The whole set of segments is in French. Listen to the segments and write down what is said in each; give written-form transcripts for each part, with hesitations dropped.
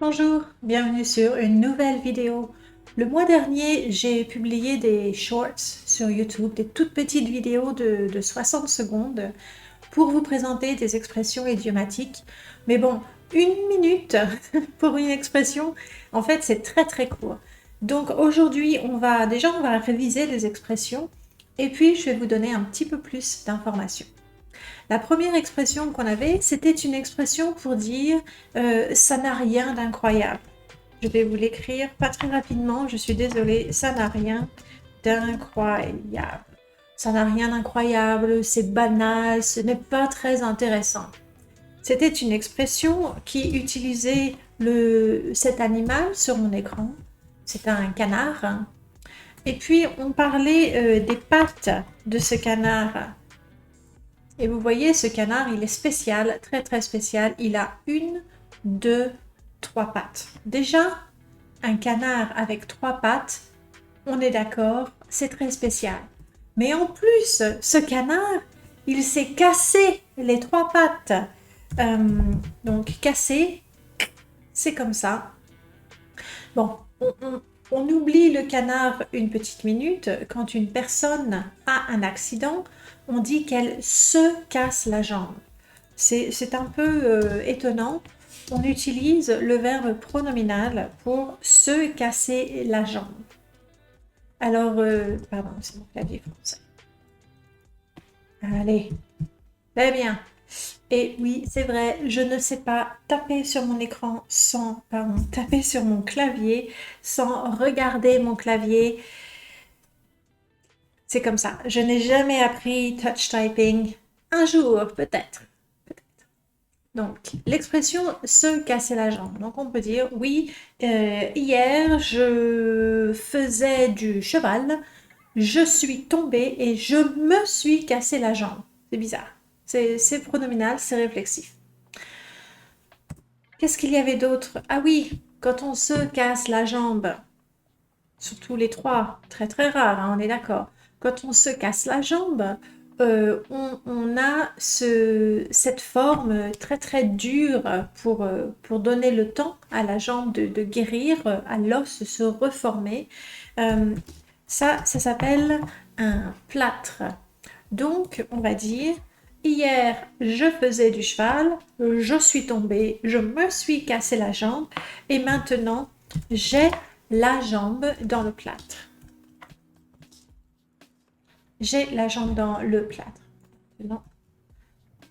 Bonjour, bienvenue sur une nouvelle vidéo. Le mois dernier, j'ai publié des shorts sur YouTube, des toutes petites vidéos de 60 secondes pour vous présenter des expressions idiomatiques. Mais bon, une minute pour une expression, en fait, c'est très court. Donc aujourd'hui, on va réviser les expressions et puis je vais vous donner un petit peu plus d'informations. La première expression qu'on avait, c'était une expression pour dire ça n'a rien d'incroyable. Je vais vous l'écrire pas très rapidement, je suis désolée, ça n'a rien d'incroyable. Ça n'a rien d'incroyable, c'est banal, ce n'est pas très intéressant. C'était une expression qui utilisait cet animal sur mon écran. C'est un canard. Et puis on parlait des pattes de ce canard. Et vous voyez, ce canard, il est spécial, très spécial. Il a une, deux, trois pattes. Déjà, un canard avec trois pattes, on est d'accord, c'est très spécial. Mais en plus, ce canard, il s'est cassé les trois pattes. Donc, cassé, c'est comme ça. Bon, on oublie le canard une petite minute. Quand une personne a un accident, on dit qu'elle se casse la jambe. C'est un peu étonnant. On utilise le verbe pronominal pour se casser la jambe. Alors, pardon, c'est mon clavier français. Allez, très bien. Et oui, c'est vrai, je ne sais pas taper sur mon écran taper sur mon clavier sans regarder mon clavier. C'est comme ça. Je n'ai jamais appris touch typing. Un jour, peut-être. Donc, l'expression se casser la jambe. Donc, on peut dire oui, hier je faisais du cheval, je suis tombée et je me suis cassé la jambe. C'est bizarre. C'est pronominal, c'est réflexif. Qu'est-ce qu'il y avait d'autre? Ah oui, quand on se casse la jambe, surtout les trois, très rare, hein, on est d'accord. Quand on se casse la jambe, on a cette forme très dure pour donner le temps à la jambe de guérir, à l'os de se reformer. Ça s'appelle un plâtre. Donc, on va dire, hier, je faisais du cheval, je suis tombée, je me suis cassé la jambe et maintenant, j'ai la jambe dans le plâtre. J'ai la jambe dans le plâtre. Non,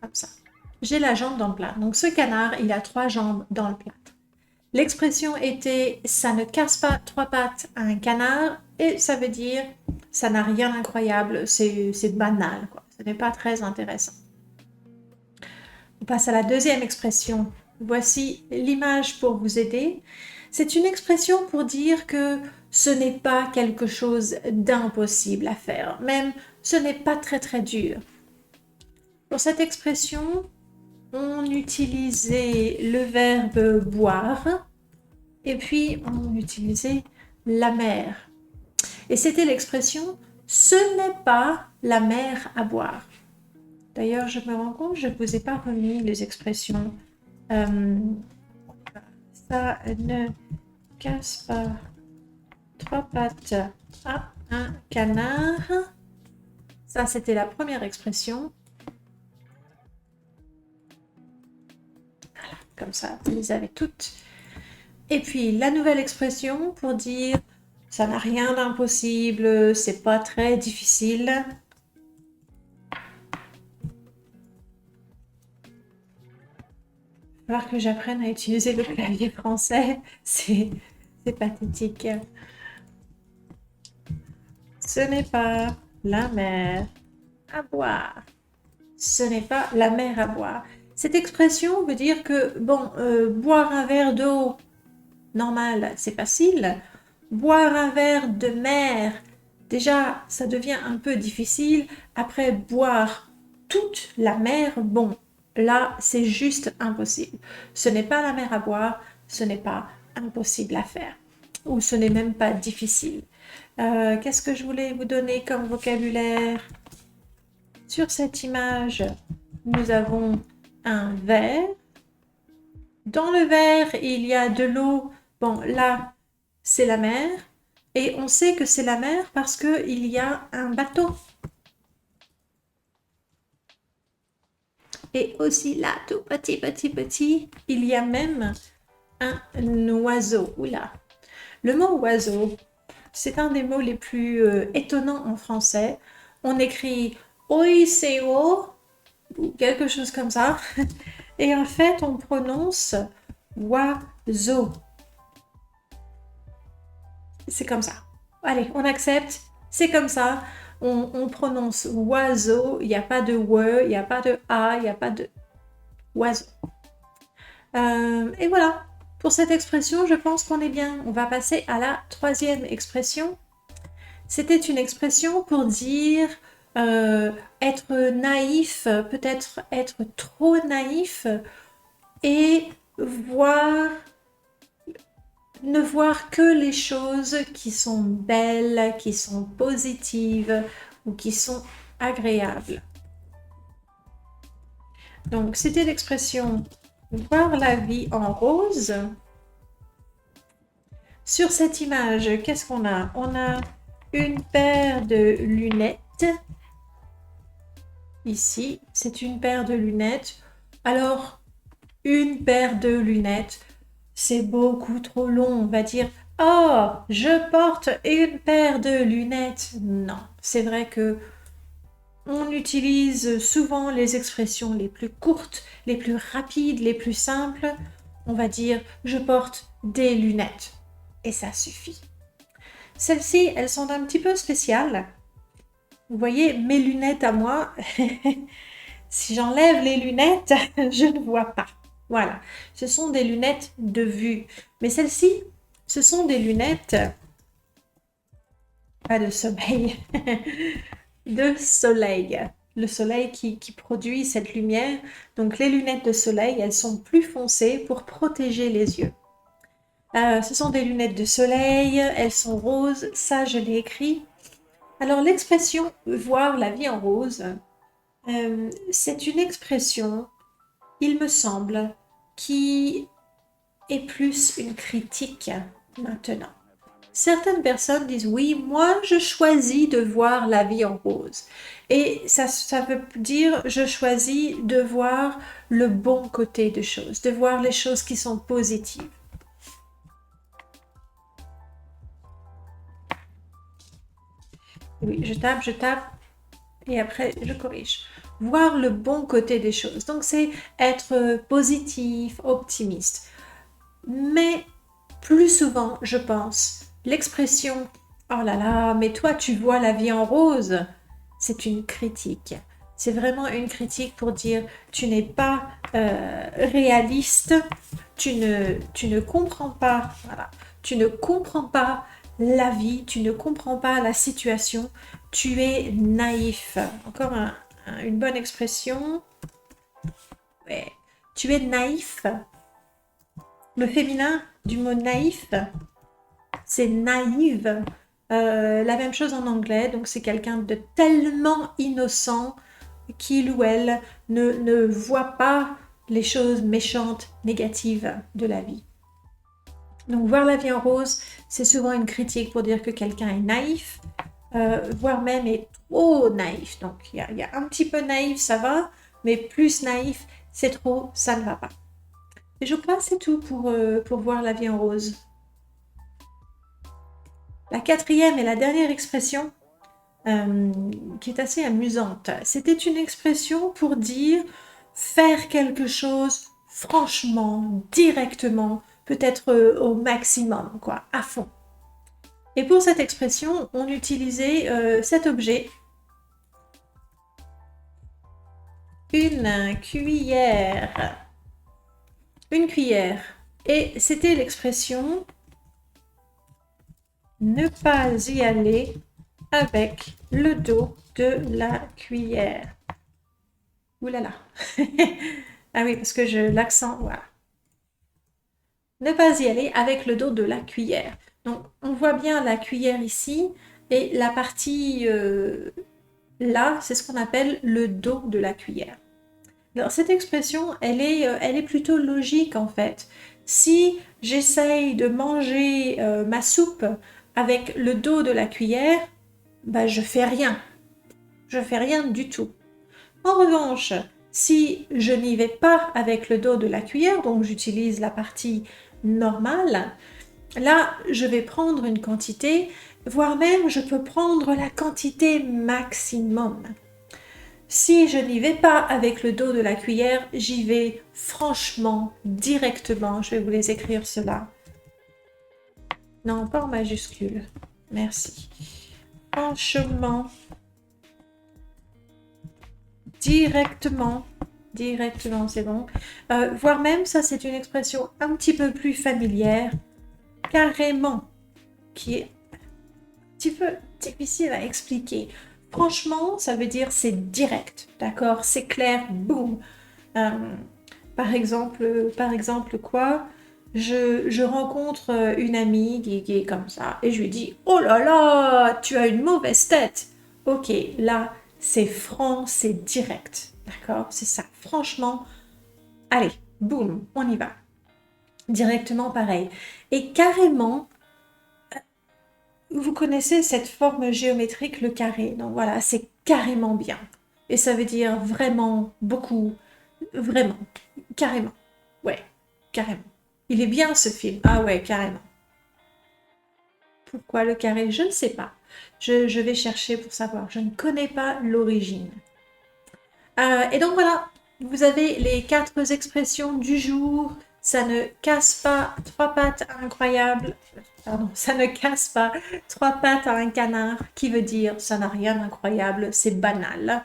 comme ça. J'ai la jambe dans le plâtre. Donc, ce canard, il a trois jambes dans le plâtre. L'expression était « ça ne casse pas trois pattes à un canard » et ça veut dire « ça n'a rien d'incroyable, c'est banal, quoi. Ce n'est pas très intéressant ». On passe à la deuxième expression. Voici l'image pour vous aider. C'est une expression pour dire que ce n'est pas quelque chose d'impossible à faire, même ce n'est pas très dur. Pour cette expression, on utilisait le verbe boire et puis on utilisait la mer. Et c'était l'expression ce n'est pas la mer à boire. D'ailleurs, je me rends compte, je ne vous ai pas remis les expressions. Ça ne casse pas trois pattes à un canard. Ça, c'était la première expression. Voilà, comme ça, vous les avez toutes. Et puis, la nouvelle expression pour dire ça n'a rien d'impossible, c'est pas très difficile. Il va falloir que j'apprenne à utiliser le clavier français, c'est pathétique. Ce n'est pas la mer à boire. Ce n'est pas la mer à boire. Cette expression veut dire que, bon, boire un verre d'eau normal, c'est facile. Boire un verre de mer, déjà, ça devient un peu difficile. Après, boire toute la mer, bon, là, c'est juste impossible. Ce n'est pas la mer à boire, ce n'est pas impossible à faire. Ou ce n'est même pas difficile. Qu'est-ce que je voulais vous donner comme vocabulaire? Sur cette image, nous avons un verre, Dans le verre, il y a de l'eau. Bon, là, c'est la mer. Et on sait que c'est la mer parce qu'il y a un bateau. Et aussi là, tout petit, il y a même un oiseau. Oula. Le mot oiseau, c'est un des mots les plus étonnants en français. On écrit oiseo ou quelque chose comme ça. Et en fait, on prononce oiseau. C'est comme ça. Allez, on accepte. C'est comme ça. On prononce oiseau. Il n'y a pas de we, il n'y a pas de a, il n'y a pas de oiseau. Et voilà. Pour cette expression, je pense qu'on est bien. On va passer à la troisième expression. C'était une expression pour dire être naïf, peut-être être trop naïf et ne voir que les choses qui sont belles, qui sont positives ou qui sont agréables. Donc, c'était l'expression voir la vie en rose. Sur cette image, qu'est-ce qu'on a? On a une paire de lunettes. Ici, c'est une paire de lunettes. Alors, une paire de lunettes, c'est beaucoup trop long. On va dire « Oh, je porte une paire de lunettes ». Non, c'est vrai que on utilise souvent les expressions les plus courtes, les plus rapides, les plus simples. On va dire « Je porte des lunettes ». Et ça suffit. Celles-ci, elles sont un petit peu spéciales. Vous voyez, mes lunettes à moi, si j'enlève les lunettes, je ne vois pas. Voilà, ce sont des lunettes de vue. Mais celles-ci, ce sont des lunettes, pas de sommeil, de soleil. Le soleil qui produit cette lumière. Donc les lunettes de soleil, elles sont plus foncées pour protéger les yeux. Ce sont des lunettes de soleil, elles sont roses, ça je l'ai écrit. Alors l'expression « voir la vie en rose », c'est une expression, il me semble, qui est plus une critique maintenant. Certaines personnes disent « oui, moi je choisis de voir la vie en rose ». Et ça veut dire « je choisis de voir le bon côté des choses, de voir les choses qui sont positives ». Oui, je tape, et après je corrige. Voir le bon côté des choses. Donc c'est être positif, optimiste. Mais plus souvent, je pense, l'expression « oh là là, mais toi tu vois la vie en rose », c'est une critique. C'est vraiment une critique pour dire tu n'es pas réaliste, tu ne comprends pas, voilà, tu ne comprends pas la vie, tu ne comprends pas la situation, tu es naïf. Encore une bonne expression. Ouais. Tu es naïf. Le féminin du mot naïf, c'est naïve. La même chose en anglais, donc c'est quelqu'un de tellement innocent qu'il ou elle ne voit pas les choses méchantes, négatives de la vie. Donc voir la vie en rose, c'est souvent une critique pour dire que quelqu'un est naïf, voire même est trop naïf. Donc il y a un petit peu naïf, ça va, mais plus naïf, c'est trop, ça ne va pas. Et je crois que c'est tout pour voir la vie en rose. La quatrième et la dernière expression, qui est assez amusante, c'était une expression pour dire faire quelque chose franchement, directement, peut-être au maximum, quoi, à fond. Et pour cette expression, on utilisait cet objet, une cuillère. Une cuillère. Et c'était l'expression ne pas y aller avec le dos de la cuillère. Ouh là là. Ah oui, parce que l'accent, voilà. Ne pas y aller avec le dos de la cuillère. Donc, on voit bien la cuillère ici, et la partie là, c'est ce qu'on appelle le dos de la cuillère. Alors, cette expression, elle est plutôt logique en fait. Si j'essaye de manger ma soupe avec le dos de la cuillère, bah, je fais rien. Je fais rien du tout. En revanche, si je n'y vais pas avec le dos de la cuillère, donc j'utilise la partie normale, là, je vais prendre une quantité, voire même je peux prendre la quantité maximum. Si je n'y vais pas avec le dos de la cuillère, j'y vais franchement, directement. Je vais vous les écrire cela. Non, pas en majuscule. Merci. Franchement, directement. Directement, c'est bon. Voire même, ça c'est une expression un petit peu plus familière. Carrément, qui est un petit peu difficile à expliquer. Franchement, ça veut dire c'est direct, d'accord? C'est clair, boum. Par exemple quoi? Je rencontre une amie qui est comme ça et je lui dis oh là là, tu as une mauvaise tête. Ok, là c'est franc, c'est direct, d'accord? C'est ça. Franchement, allez, boum, on y va. Directement pareil. Et carrément, vous connaissez cette forme géométrique, le carré. Donc voilà, c'est carrément bien. Et ça veut dire vraiment, beaucoup, vraiment, carrément. Ouais, carrément. Il est bien ce film. Ah ouais, carrément. Pourquoi le carré? Je ne sais pas. Je vais chercher pour savoir. Je ne connais pas l'origine. Et donc voilà, vous avez les 4 expressions du jour. Ça ne casse pas 3 pattes à incroyable. Pardon, ça ne casse pas 3 pattes à un canard, qui veut dire ça n'a rien d'incroyable, c'est banal.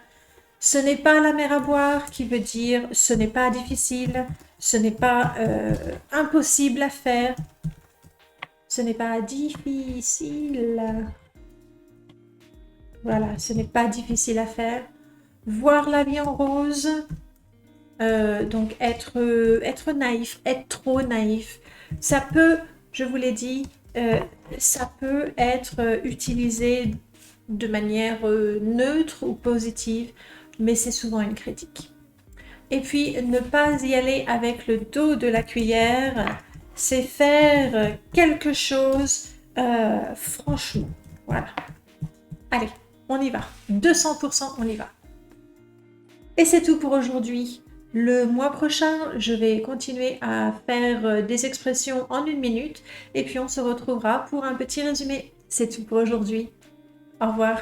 Ce n'est pas la mer à boire, qui veut dire ce n'est pas difficile, ce n'est pas impossible à faire, ce n'est pas difficile. Voilà, ce n'est pas difficile à faire. Voir la vie en rose, donc être naïf, être trop naïf. Ça peut, je vous l'ai dit, ça peut être utilisé de manière neutre ou positive, mais c'est souvent une critique. Et puis, ne pas y aller avec le dos de la cuillère, c'est faire quelque chose franchement. Voilà. Allez, on y va. 200%, on y va. Et c'est tout pour aujourd'hui. Le mois prochain, je vais continuer à faire des expressions en 1 minute et puis on se retrouvera pour un petit résumé. C'est tout pour aujourd'hui. Au revoir.